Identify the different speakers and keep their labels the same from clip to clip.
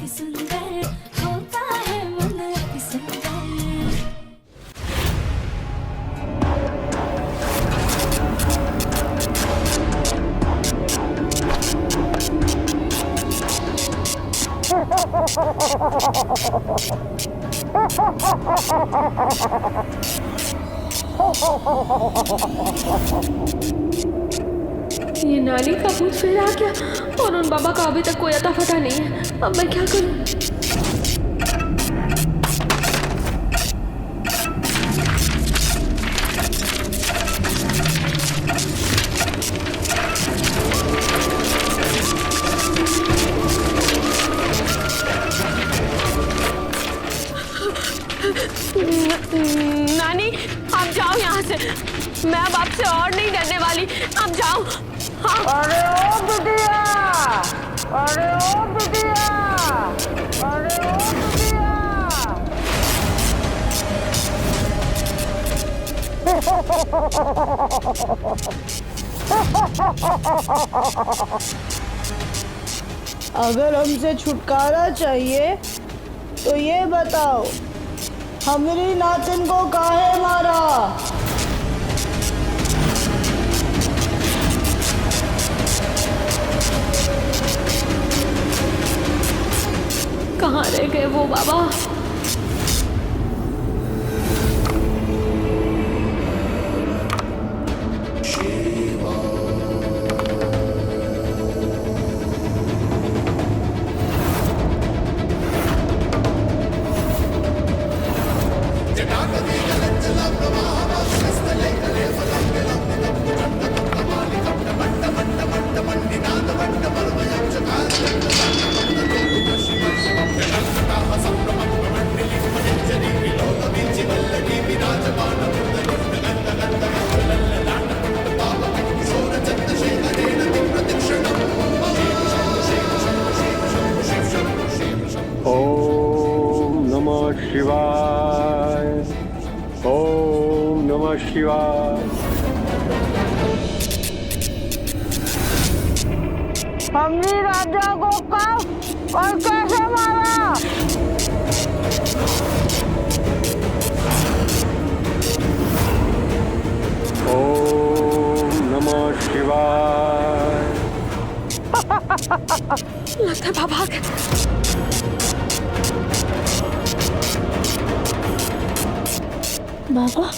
Speaker 1: अति सुंदर होता है मन अति सुंदर।
Speaker 2: ये नानी का भूत फिर आ गया और उन बाबा का अभी तक कोई अता पता नहीं है। अब मैं क्या करूं? नानी आप जाओ यहाँ से, मैं अब आपसे और नहीं डरने वाली, आप जाओ। हाँ।
Speaker 3: अरे ओ बिटिया, अरे ओ बिटिया, अरे ओ बिटिया। अगर हमसे छुटकारा चाहिए तो ये बताओ, हमारी नातिन को काहे मारा?
Speaker 2: कहाँ रह गए वो बाबा?
Speaker 4: शिवाय, ओम नमः शिवाय।
Speaker 3: हमने राजा को कब और कैसे मारा?
Speaker 4: ओम नमः शिवाय।
Speaker 2: लगता है बाबा आ गए।
Speaker 3: बाबा?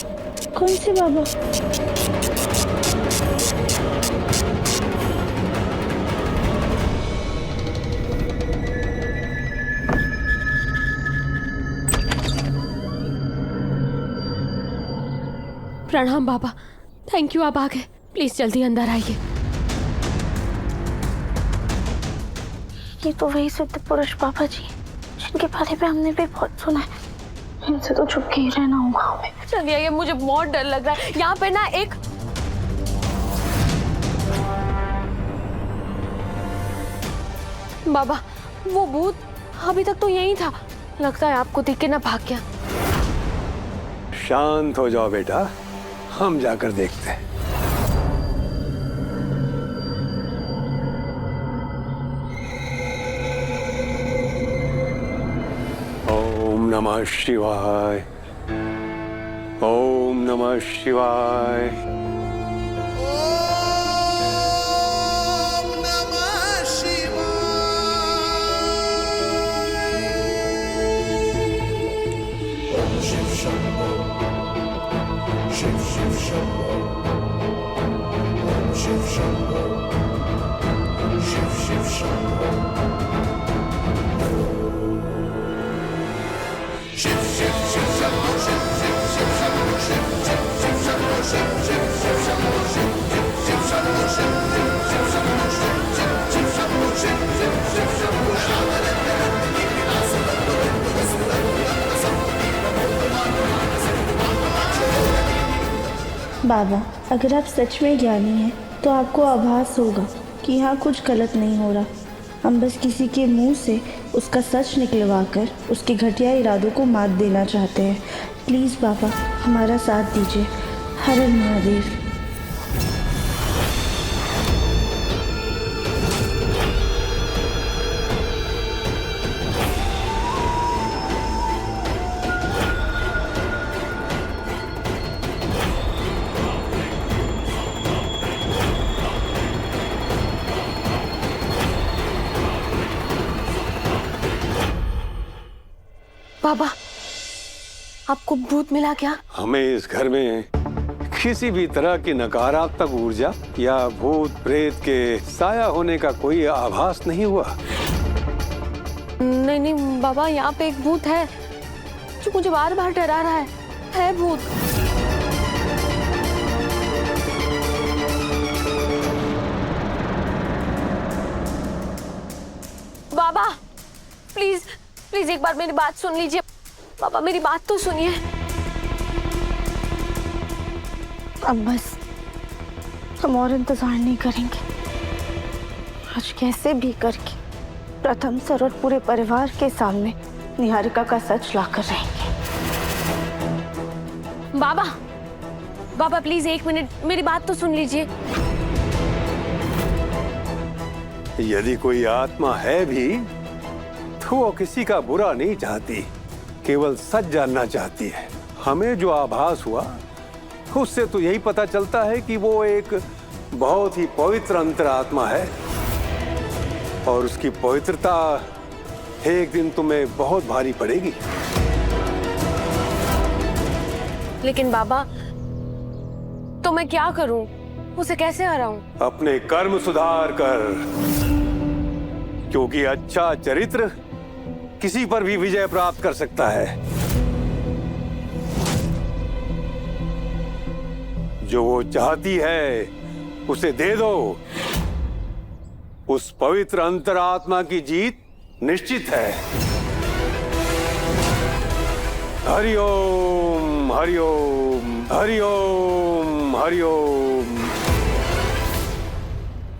Speaker 3: कौन से बाबा?
Speaker 2: प्रणाम बाबा, थैंक यू, आप आ गए। प्लीज जल्दी अंदर आइए।
Speaker 5: ये तो वही सिद्ध पुरुष बाबा जी जिनके बारे में हमने भी बहुत सुना है। इनसे तो छुप के ही रहना होगा हमें।
Speaker 2: चलिए, ये मुझे बहुत डर लग रहा है। यहाँ पे ना एक बाबा, वो भूत अभी तक तो यही था, लगता है आपको देख के ना भाग गया।
Speaker 4: शांत हो जाओ बेटा, हम जाकर देखते हैं। ओम नमः शिवाय, ओम नमः शिवाय।
Speaker 5: बाबा, अगर आप सच में ज्ञानी हैं तो आपको आभास होगा कि यहाँ कुछ गलत नहीं हो रहा। हम बस किसी के मुंह से उसका सच निकलवा कर उसके घटिया इरादों को मात देना चाहते हैं। प्लीज़ बाबा, हमारा साथ दीजिए। हर हर महादेव।
Speaker 2: बाबा, आपको भूत मिला क्या?
Speaker 4: हमें इस घर में किसी भी तरह की नकारात्मक ऊर्जा या भूत प्रेत के साया होने का कोई आभास नहीं हुआ।
Speaker 2: नहीं नहीं बाबा, यहाँ पे एक भूत है जो मुझे बार बार डरा रहा है भूत। बाबा प्लीज प्लीज एक बार मेरी बात सुन लीजिए। बाबा मेरी बात तो सुनिए।
Speaker 5: अब बस हम और इंतजार नहीं करेंगे। आज कैसे भी करके प्रथम सर और पूरे परिवार के सामने निहारिका का सच लाकर रहेंगे।
Speaker 2: बाबा बाबा प्लीज 1 मिनट मेरी बात तो सुन लीजिए।
Speaker 4: यदि कोई आत्मा है भी तो वो किसी का बुरा नहीं चाहती, केवल सच जानना चाहती है। हमें जो आभास हुआ उससे तो यही पता चलता है कि वो एक बहुत ही पवित्र अंतरात्मा है और उसकी पवित्रता एक दिन तुम्हें बहुत भारी पड़ेगी।
Speaker 2: लेकिन बाबा तो मैं क्या करूं? उसे कैसे हराऊं?
Speaker 4: अपने कर्म सुधार कर, क्योंकि अच्छा चरित्र किसी पर भी विजय प्राप्त कर सकता है। जो वो चाहती है उसे दे दो। उस पवित्र अंतरात्मा की जीत निश्चित है। हरिओम हरिओम हरिओम हरिओम।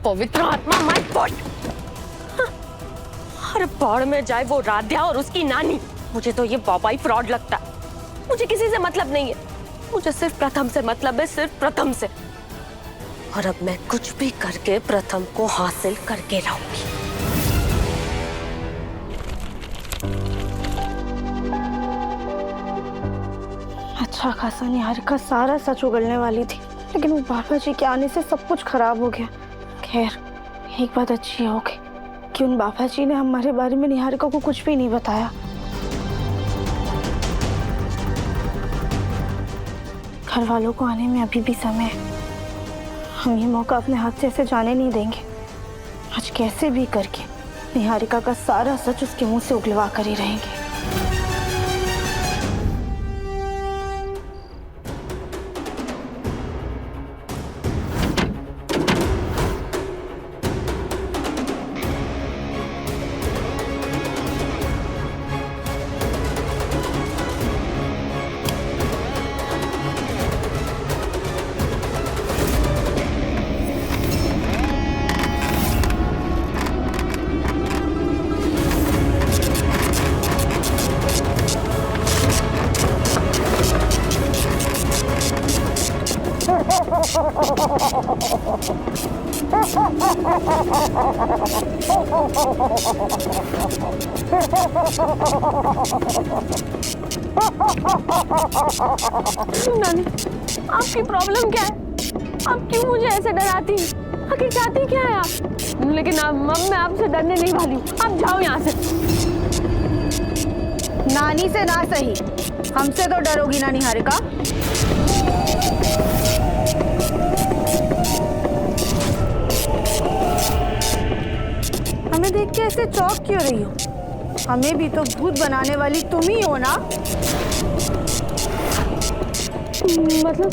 Speaker 2: पवित्र आत्मा माय गॉड। हर बाढ़ में जाए वो राध्या और उसकी नानी। मुझे तो ये बाबा ही फ्रॉड लगता है। मुझे किसी से मतलब नहीं है, मुझे सिर्फ प्रथम से मतलब है, सिर्फ प्रथम से। और अब मैं कुछ भी करके प्रथम को हासिल करके रहूंगी।
Speaker 5: अच्छा खासा निहारिका सारा सच उगलने वाली थी, लेकिन वो बाबा जी के आने से सब कुछ खराब हो गया। खैर एक बात अच्छी हो गई कि उन बाबा जी ने हमारे बारे में निहारिका को कुछ भी नहीं बताया। घर वालों को आने में अभी भी समय है। हम ये मौका अपने हाथ से ऐसे जाने नहीं देंगे। आज कैसे भी करके निहारिका का सारा सच उसके मुंह से उगलवा कर ही रहेंगे।
Speaker 2: नानी, आपकी प्रॉब्लम क्या है? आप क्यों मुझे ऐसे डराती हैं? आखिर चाहती क्या है आप? लेकिन अब मैं आपसे डरने नहीं वाली। आप जाओ यहाँ से।
Speaker 3: नानी से ना सही, हमसे तो डरोगी ना निहारिका। हमें देख के ऐसे चौंक क्यों रही हो? हमें भी तो भूत बनाने वाली तुम ही हो ना?
Speaker 2: मतलब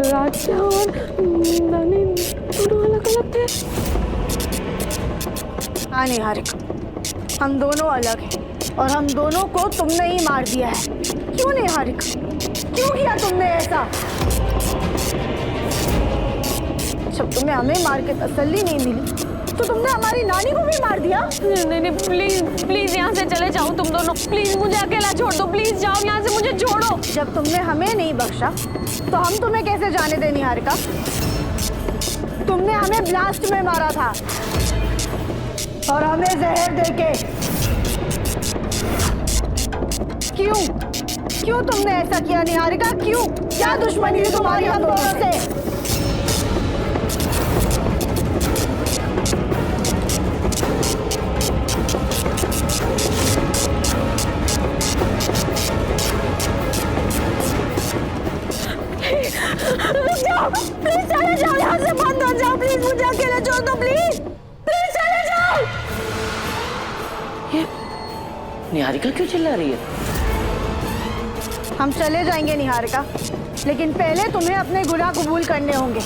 Speaker 2: राजा और नानी दोनों अलग अलग थे।
Speaker 3: हाँ निहारिका, हम दोनों अलग हैं और हम दोनों को तुमने ही मार दिया है। क्यों निहारिका, क्यों किया तुमने ऐसा? जब तुम्हें हमें मार के तसल्ली नहीं मिली तो तुमने हमारी नानी को भी मार दिया।
Speaker 2: नहीं प्लीज प्लीज यहाँ से चले जाओ तुम दोनों। प्लीज मुझे अकेला छोड़ दो। प्लीज जाओ यहाँ से, मुझे छोड़ो।
Speaker 3: जब तुमने हमें नहीं बख्शा तो हम तुम्हें कैसे जाने दें निहारिका? तुमने हमें ब्लास्ट में मारा था और हमें जहर देके। क्यों तुमने ऐसा किया निहारिका? क्यों? क्या दुश्मनी थी तुम्हारी हम दोनों से?
Speaker 6: ये निहारिका क्यों चिल्ला रही है?
Speaker 3: हम चले जाएंगे निहारिका, लेकिन पहले तुम्हें अपने गुनाह कबूल करने होंगे।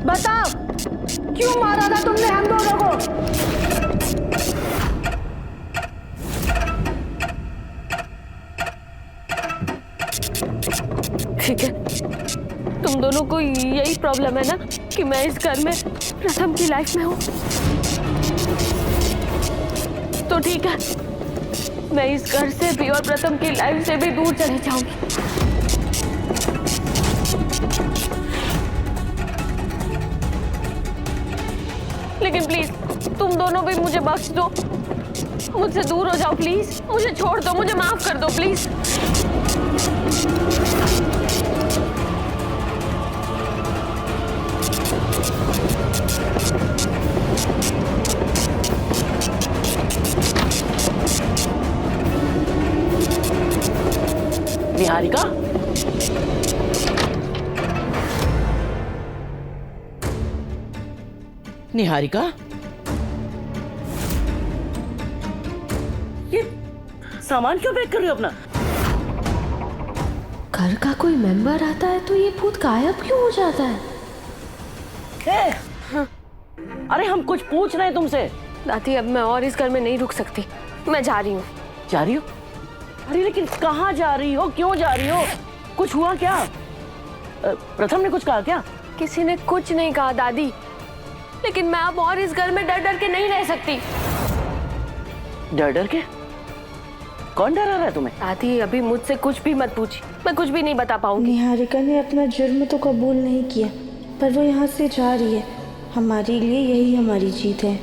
Speaker 3: बताओ, क्यों मारा था तुमने हम दोनों को?
Speaker 2: ठीक है, तुम दोनों को यही प्रॉब्लम है ना कि मैं इस घर में प्रथम की लाइफ में हूँ। तो ठीक है, मैं इस घर से भी और प्रथम की लाइफ से भी दूर चली जाऊंगी। लेकिन प्लीज तुम दोनों भी मुझे बख्श दो, मुझसे दूर हो जाओ प्लीज, मुझे छोड़ दो, मुझे माफ कर दो प्लीज।
Speaker 6: निहारिका, निहारिका, ये सामान क्यों पैक कर रही हो अपना?
Speaker 5: घर का कोई मेंबर आता है तो ये भूत गायब क्यों हो जाता है?
Speaker 6: अरे हम कुछ पूछ रहे हैं तुमसे।
Speaker 2: दादी अब मैं और इस घर में नहीं रुक सकती, मैं जा रही हूँ।
Speaker 6: जा रही हो? अरे लेकिन कहाँ जा रही हो, क्यों जा रही हो? कुछ हुआ क्या? प्रथम ने कुछ कहा क्या?
Speaker 2: किसी ने कुछ नहीं कहा दादी, लेकिन मैं अब और इस घर में डर डर के नहीं रह सकती।
Speaker 6: डर डर के? कौन डरा रहा है तुम्हें?
Speaker 2: दादी अभी मुझसे कुछ भी मत पूछी, मैं कुछ भी नहीं बता पाऊंगी।
Speaker 5: निहारिका ने अपना जुर्म तो कबूल नहीं किया, पर वो यहाँ से जा रही है। हमारे लिए यही हमारी जीत है।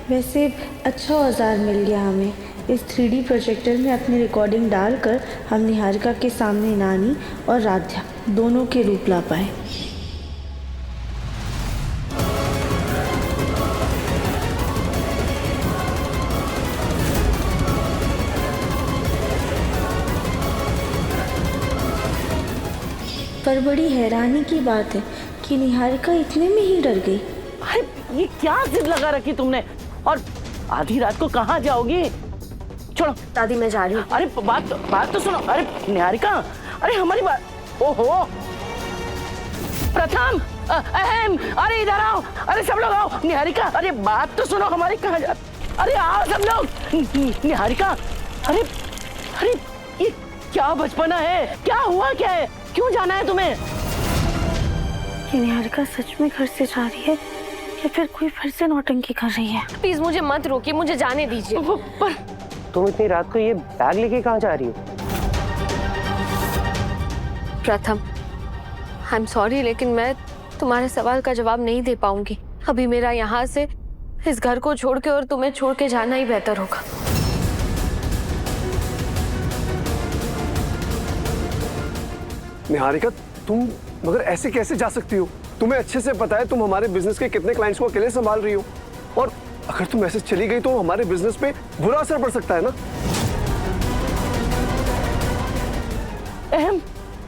Speaker 5: वैसे अच्छा औजार मिल गया हमें। इस 3D प्रोजेक्टर में अपनी रिकॉर्डिंग डालकर हम निहारिका के सामने नानी और राध्या दोनों के रूप ला पाए। पर बड़ी हैरानी की बात है कि निहारिका इतने में ही डर गई।
Speaker 6: अरे ये क्या जिद लगा रखी तुमने? और आधी रात को कहाँ जाओगी? छोड़ो
Speaker 2: दादी मैं जा रही हूँ।
Speaker 6: अरे बात तो सुनो। अरे निहारिका, अरे हमारी बात। ओहो प्रथम, अहम, अरे इधर आओ, अरे सब लोग आओ। निहारिका अरे बात तो सुनो हमारी। कहाँ जा? अरे आओ सब लोग। निहारिका अरे अरे ये क्या बचपना है? क्या हुआ, क्या है, क्यों जाना है तुम्हें?
Speaker 5: ये निहारिका सच में घर से जा रही है या फिर कोई फिर से नौटंकी कर रही है?
Speaker 2: प्लीज मुझे मत रोकिए, मुझे जाने दीजिए।
Speaker 6: पर
Speaker 7: तुम इतनी रात को ये बैग लेके कहाँ जा रही हो?
Speaker 2: प्रथम आई एम सॉरी, लेकिन मैं तुम्हारे सवाल का जवाब नहीं दे पाऊंगी। अभी मेरा यहाँ से इस घर को छोड़ के और तुम्हें छोड़ के जाना ही बेहतर होगा।
Speaker 8: निहारिका तुम मगर ऐसे कैसे जा सकती हो? तुम्हें अच्छे से पता है तुम हमारे बिजनेस के कितने क्लाइंट्स को अकेले संभाल रही हो, और अगर तुम ऐसे चली गई तो हमारे बिजनेस पे बुरा असर पड़ सकता है ना।
Speaker 6: अहम,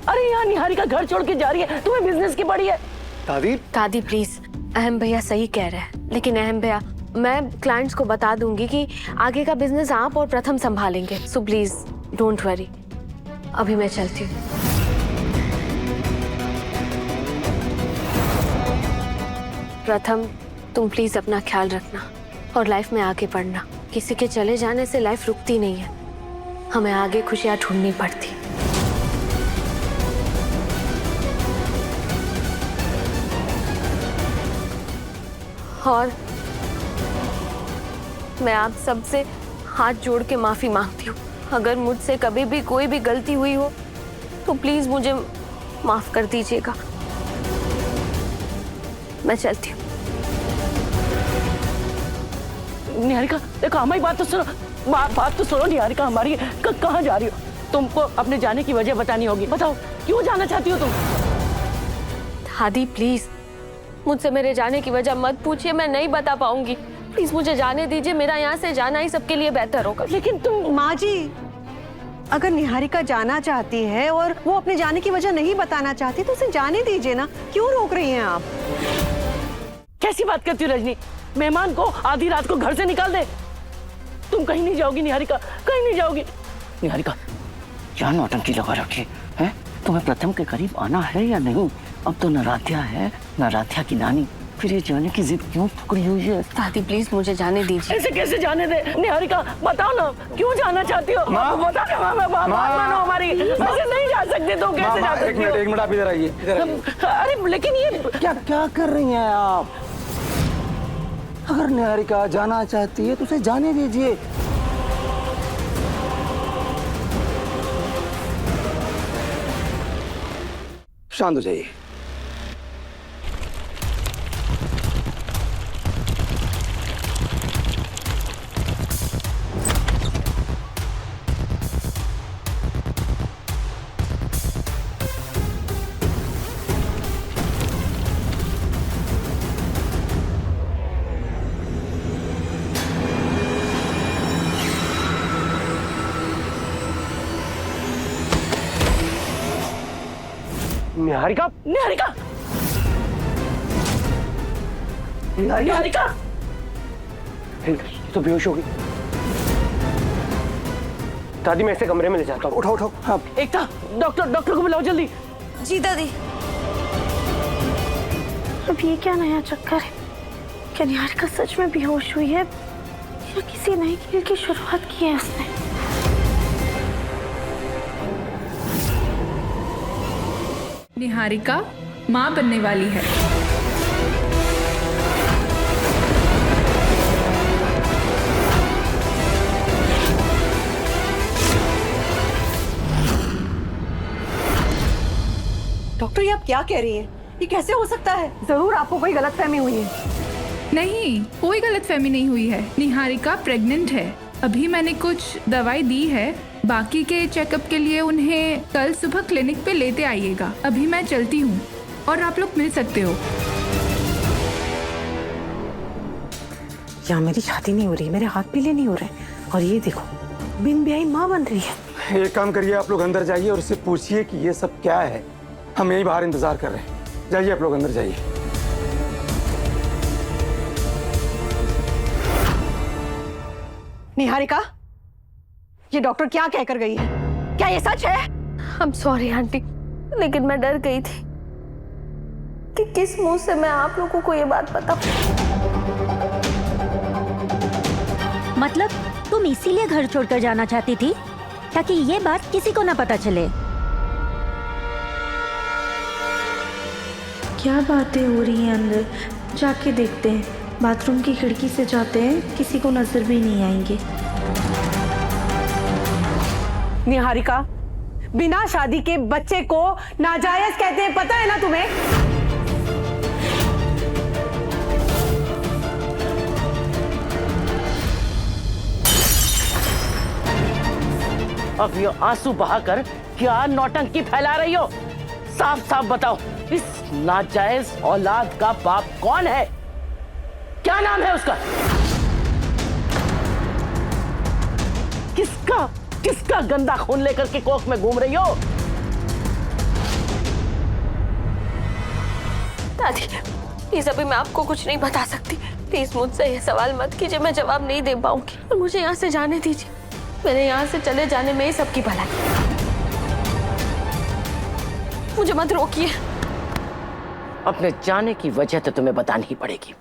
Speaker 6: अरे यहाँ निहारिका घर छोड़ के जा रही है, तुम्हें बिजनेस की पड़ी है।
Speaker 2: दादी प्लीज, अहम भैया सही कह रहे हैं, लेकिन अहम भैया मैं क्लाइंट्स को बता दूंगी कि आगे का बिजनेस आप और प्रथम संभालेंगे, सो प्लीज डोंट वरी। अभी मैं चलती हूँ। प्रथम तुम प्लीज अपना ख्याल रखना और लाइफ में आगे बढ़ना। किसी के चले जाने से लाइफ रुकती नहीं है, हमें आगे खुशियां ढूंढनी पड़ती। और मैं आप सबसे हाथ जोड़ के माफी मांगती हूँ। अगर मुझसे कभी भी कोई भी गलती हुई हो तो प्लीज मुझे माफ कर दीजिएगा। मैं चलती हूँ।
Speaker 6: निहारिका देखो हमारी बात तो सुनो, बात तो सुनो निहारिका हमारी। कहाँ जा रही हो? तुमको अपने जाने की वजह बतानी होगी। बताओ क्यों जाना चाहती हो तुम?
Speaker 2: दादी प्लीज मुझसे मेरे जाने की वजह मत पूछिए, मैं नहीं बता पाऊंगी। प्लीज मुझे जाने दीजिए, मेरा यहाँ से जाना ही सबके लिए बेहतर होगा।
Speaker 3: लेकिन तुम माँ जी, अगर निहारिका जाना चाहती है और वो अपने जाने की वजह नहीं बताना चाहती तो उसे जाने दीजिए ना, क्यों रोक रही हैं आप?
Speaker 6: कैसी बात करती हो रजनी? मेहमान को आधी रात को घर से निकाल दे। तुम कहीं नहीं जाओगी निहारिका, कहीं नहीं जाओगी। निहारिका, क्या नौटंकी लगा रखी है? तुम्हें प्रथम के करीब आना है या नहीं? अब तो न राध्या है न राध्या की नानी, फिर ये जाने की जिद क्यों पकड़ी हुई है?
Speaker 2: दादी प्लीज मुझे जाने दीजिए।
Speaker 6: ऐसे कैसे जाने दे? निहारिका बताओ ना, क्यों जाना चाहती हो? बता दे बात मानो हमारी। ऐसे नहीं जा सकते तो कैसे जा सकती हो?
Speaker 9: एक मिनट आप इधर आइए।
Speaker 6: अरे लेकिन ये
Speaker 9: क्या क्या कर रही हैं आप? अगर निहारिका जाना चाहती है तो उसे जाने दीजिए। शांत हो जाइए।
Speaker 7: निहारिका,
Speaker 6: निहारिका, निहारिका,
Speaker 7: ये तो बेहोश हो गई। दादी मैं इसे कमरे में ले जाता हूँ।
Speaker 9: उठाओ उठाओ। हाँ
Speaker 6: एकता, डॉक्टर को बुलाओ जल्दी।
Speaker 2: जी दादी।
Speaker 5: अब ये क्या नया चक्कर है? क्या निहारिका सच में बेहोश हुई है या किसी नई खेल की शुरुआत की है उसने?
Speaker 10: निहारिका माँ बनने वाली है।
Speaker 3: डॉक्टर ये आप क्या कह रही हैं? ये कैसे हो सकता है? जरूर आपको कोई गलतफहमी हुई है।
Speaker 10: नहीं, कोई गलतफहमी नहीं हुई है। निहारिका प्रेग्नेंट है। अभी मैंने कुछ दवाई दी है, बाकी के चेकअप के लिए उन्हें कल सुबह क्लिनिक पे लेते आइएगा। अभी मैं चलती हूँ और आप लोग मिल सकते हो।
Speaker 3: यहाँ मेरी शादी नहीं हो रही, मेरे हाथ पीले नहीं हो रहे, और ये देखो बिन ब्याही माँ बन रही है।
Speaker 9: एक काम करिए, आप लोग अंदर जाइए और उससे पूछिए कि ये सब क्या है। हम यहीं बाहर इंतजार कर रहे हैं। जाइए आप लोग अंदर जाइए।
Speaker 3: निहारिका, ये डॉक्टर क्या कहकर गई है? क्या ये सच है?
Speaker 2: I'm sorry आंटी, लेकिन मैं डर गई थी कि किस मुंह से मैं आप लोगों को ये बात बताऊं।
Speaker 11: मतलब तुम इसीलिए घर छोड़कर जाना चाहती थी ताकि ये बात किसी को ना पता चले?
Speaker 5: क्या बातें हो रही हैं अंदर? जाके देखते हैं। बाथरूम की खिड़की से जाते हैं, किसी को नजर भी नहीं आएंगे।
Speaker 3: निहारिका, बिना शादी के बच्चे को नाजायज कहते हैं, पता है ना तुम्हें?
Speaker 6: अब ये आंसू बहाकर क्या नौटंकी फैला रही हो? साफ साफ बताओ, इस नाजायज औलाद का बाप कौन है? क्या नाम है उसका? किसका गंदा खून लेकर के कोख में घूम रही हो?
Speaker 2: दादी प्लीज, अभी मैं आपको कुछ नहीं बता सकती। प्लीज मुझसे ये सवाल मत कीजिए, मैं जवाब नहीं दे पाऊंगी। और मुझे यहाँ से जाने दीजिए। मेरे यहाँ से चले जाने में ही सबकी भलाई। मुझे मत रोकिए।
Speaker 6: अपने जाने की वजह तो तुम्हें बतानी ही पड़ेगी।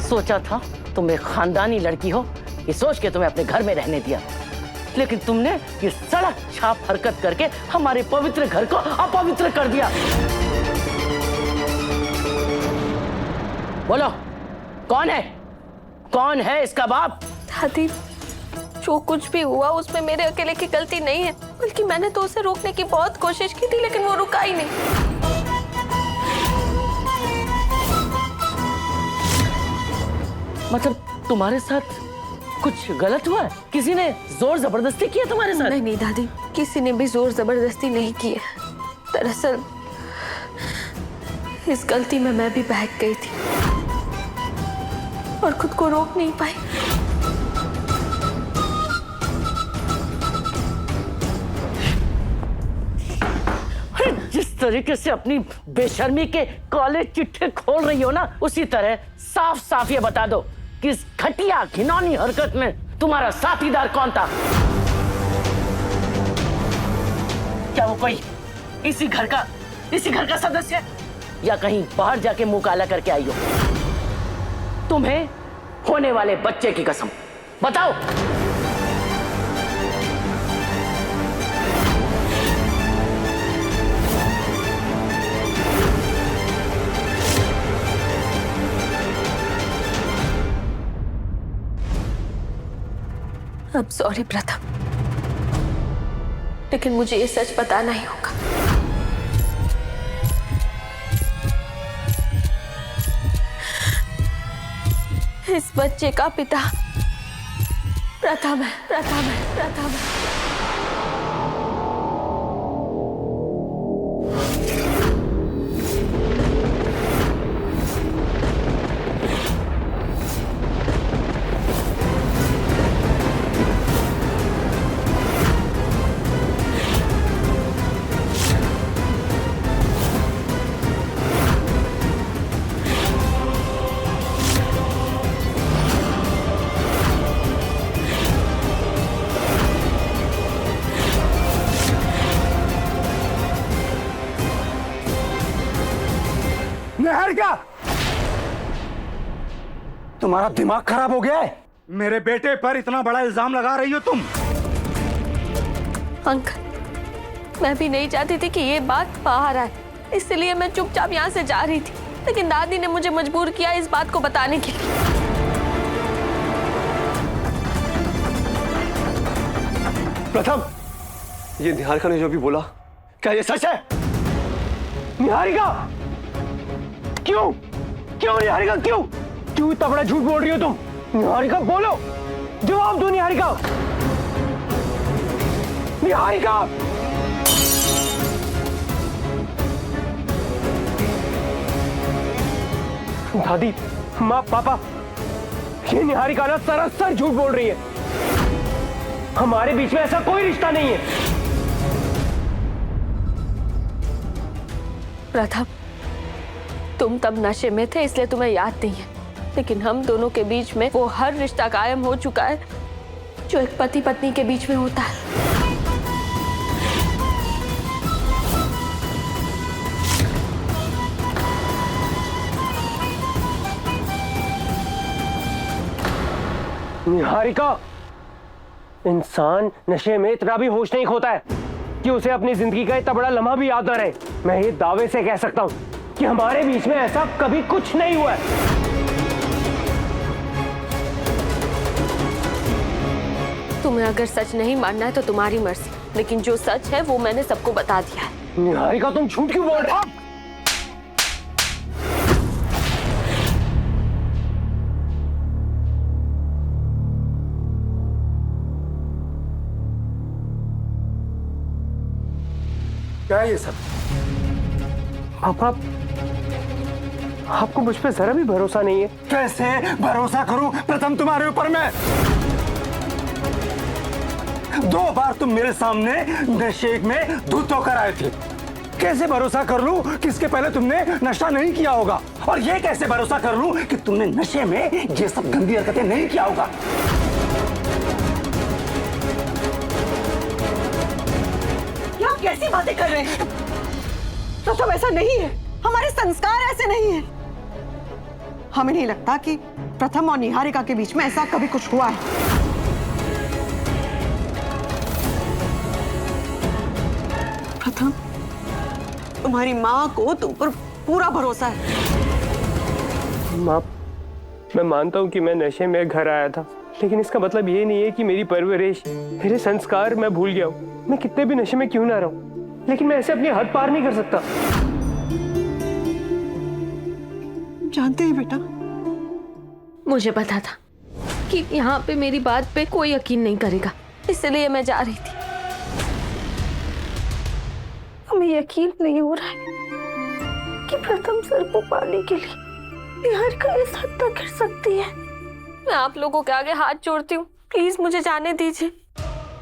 Speaker 6: सोचा था तुम एक खानदानी लड़की हो, ये सोच के तुम्हें अपने घर में रहने दिया, लेकिन तुमने ये सड़क छाप हरकत करके हमारे पवित्र घर को अपवित्र कर दिया। बोलो, कौन है इसका बाप?
Speaker 2: दादी, जो कुछ भी हुआ उसमें मेरे अकेले की गलती नहीं है, बल्कि मैंने तो उसे रोकने की बहुत कोशिश की थी, लेकिन वो रुका ही नहीं।
Speaker 6: मतलब तुम्हारे साथ कुछ गलत हुआ है? किसी ने जोर जबरदस्ती किया तुम्हारे साथ?
Speaker 2: नहीं दादी, किसी ने भी जोर जबरदस्ती नहीं की है। दरअसल इस गलती में मैं भी बहक गई थी और खुद को रोक नहीं पाई।
Speaker 6: जिस तरीके से अपनी बेशर्मी के कॉलेज चिट्ठे खोल रही हो ना, उसी तरह साफ साफ ये बता दो कि इस घटिया घिनौनी हरकत में तुम्हारा साथीदार कौन था? क्या वो कोई इसी घर का सदस्य है या कहीं बाहर जाके मुंह काला करके आई हो? तुम्हें होने वाले बच्चे की कसम बताओ।
Speaker 2: अब सॉरी प्रथम, लेकिन मुझे ये सच बताना ही होगा। इस बच्चे का पिता प्रथम है।
Speaker 9: निहारिका, तुम्हारा दिमाग खराब हो गया है? मेरे बेटे पर इतना बड़ा इल्जाम लगा रही हो तुम?
Speaker 2: अंकल, मैं भी नहीं चाहती थी कि ये बात बाहर आए, इसलिए मैं चुपचाप यहाँ से जा रही थी, लेकिन दादी ने मुझे मजबूर किया इस बात को बताने के लिए।
Speaker 8: प्रथम, ये निहारिका ने जो भी बोला, क्या ये सच है?
Speaker 7: निहारिका, क्यों निहारिका, क्यों इतना बड़ा झूठ बोल रही हो तुम? निहारिका बोलो, जवाब दो निहारिका। दादी, माँ, पापा, ये निहारिका ना सरासर झूठ बोल रही है। हमारे बीच में ऐसा कोई रिश्ता नहीं है।
Speaker 2: प्रथम, तुम तब नशे में थे इसलिए तुम्हें याद नहीं है, लेकिन हम दोनों के बीच में वो हर रिश्ता कायम हो चुका है जो एक पति पत्नी के बीच में होता है।
Speaker 7: निहारिका, इंसान नशे में इतना भी होश नहीं खोता है कि उसे अपनी जिंदगी का इतना बड़ा लम्हा भी याद न रहे। मैं ये दावे से कह सकता हूँ कि हमारे बीच में ऐसा कभी कुछ नहीं हुआ है।
Speaker 2: तुम्हें अगर सच नहीं मानना है तो तुम्हारी मर्जी, लेकिन जो सच है वो मैंने सबको बता दिया है।
Speaker 7: निहारिका, तुम झूठ क्यों बोल रहे हो?
Speaker 9: क्या है ये सब?
Speaker 7: पापा, आपको मुझ पे जरा भी भरोसा नहीं है?
Speaker 9: कैसे भरोसा करूं प्रथम तुम्हारे ऊपर? मैं 2 बार तुम मेरे सामने नशे में धुत होकर आए थे। कैसे भरोसा कर लूं कि इसके पहले तुमने नशा नहीं किया होगा? और ये कैसे भरोसा कर लूं कि तुमने नशे में ये सब गंदी हरकतें नहीं किया होगा?
Speaker 3: कैसी बातें कर रहे हैं? तो सब ऐसा नहीं है, हमारे संस्कार ऐसे नहीं है। हमें नहीं लगता कि प्रथम और निहारिका के बीच में ऐसा कभी कुछ हुआ है। प्रथम, तुम्हारी माँ को तुम पर पूरा भरोसा है।
Speaker 7: माँ, मैं मानता हूँ कि मैं नशे में घर आया था, लेकिन इसका मतलब ये नहीं है कि मेरी परवरिश, मेरे संस्कार मैं भूल गया हूँ। मैं कितने भी नशे में क्यों ना रहूं, लेकिन मैं ऐसे अपनी हद पार नहीं कर सकता।
Speaker 3: जानते हैं बेटा,
Speaker 2: मुझे पता था कि यहाँ पे मेरी बात पे कोई यकीन नहीं करेगा, इसलिए मैं जा रही थी। हमें यकीन नहीं हो रहा है कि प्रथम सर को पाने के लिए निहारिका इस हद तक गिर सकती है। मैं आप लोगों के आगे हाथ जोड़ती हूँ, प्लीज मुझे जाने दीजिए।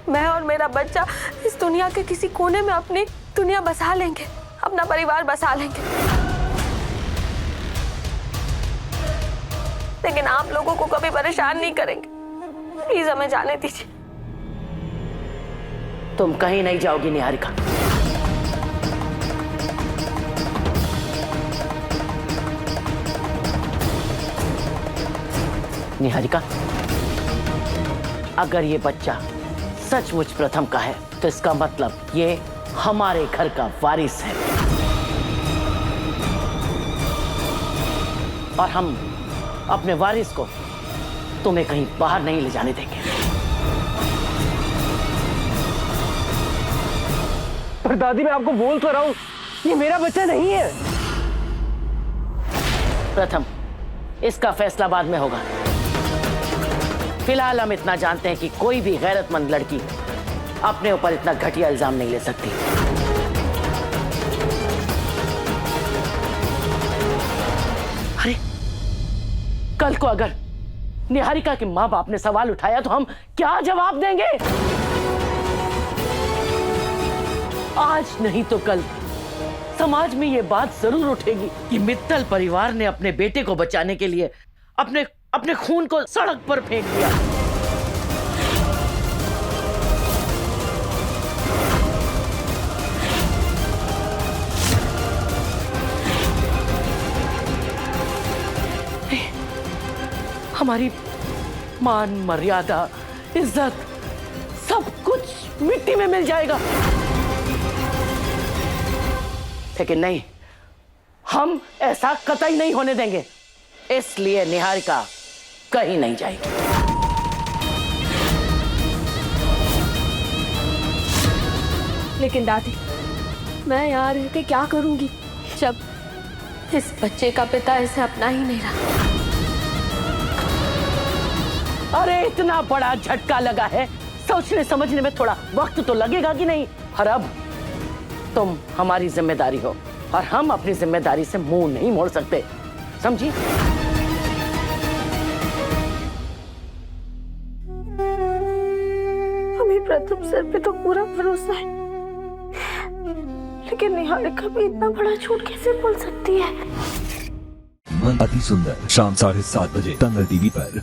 Speaker 2: मैं और मेरा बच्चा इस दुनिया के किसी कोने में अपनी दुनिया बसा लेंगे, अपना परिवार बसा लेंगे। लेकिन आप लोगों को कभी परेशान नहीं करेंगे। प्लीज हमें जाने दीजिए।
Speaker 6: तुम कहीं नहीं जाओगी निहारिका। निहारिका, अगर ये बच्चा सचमुच प्रथम का है तो इसका मतलब ये हमारे घर का वारिस है और हम अपने वारिस को तुम्हें कहीं बाहर नहीं ले जाने देंगे।
Speaker 7: पर दादी, मैं आपको बोल तो रहा हूं, ये मेरा बच्चा नहीं है।
Speaker 6: प्रथम, इसका फैसला बाद में होगा। फिलहाल हम इतना जानते हैं कि कोई भी गैरतमंद लड़की अपने ऊपर इतना घटिया इल्जाम नहीं ले सकती। अरे, कल को अगर निहारिका के माँ बाप ने सवाल उठाया तो हम क्या जवाब देंगे? आज नहीं तो कल समाज में ये बात जरूर उठेगी कि मित्तल परिवार ने अपने बेटे को बचाने के लिए अपने खून को सड़क पर फेंक दिया। हमारी मान, मर्यादा, इज्जत सब कुछ मिट्टी में मिल जाएगा। लेकिन नहीं, हम ऐसा कतई नहीं होने देंगे। इसलिए निहारिका कहीं नहीं जाएगी।
Speaker 2: लेकिन दादी, मैं यहाँ रह के क्या करूंगी जब इस बच्चे का पिता इसे अपना ही नहीं रहा।
Speaker 6: अरे, इतना बड़ा झटका लगा है, सोचने समझने में थोड़ा वक्त तो लगेगा कि नहीं? और अब तुम हमारी जिम्मेदारी हो और हम अपनी जिम्मेदारी से मुंह नहीं मोड़ सकते, समझी?
Speaker 2: हमें प्रथम सर पे तो पूरा भरोसा है, लेकिन निहारिका भी इतना बड़ा झूठ कैसे बोल सकती है?
Speaker 12: मन अति सुंदर, शाम 7:30 बजे दंगल टीवी पर।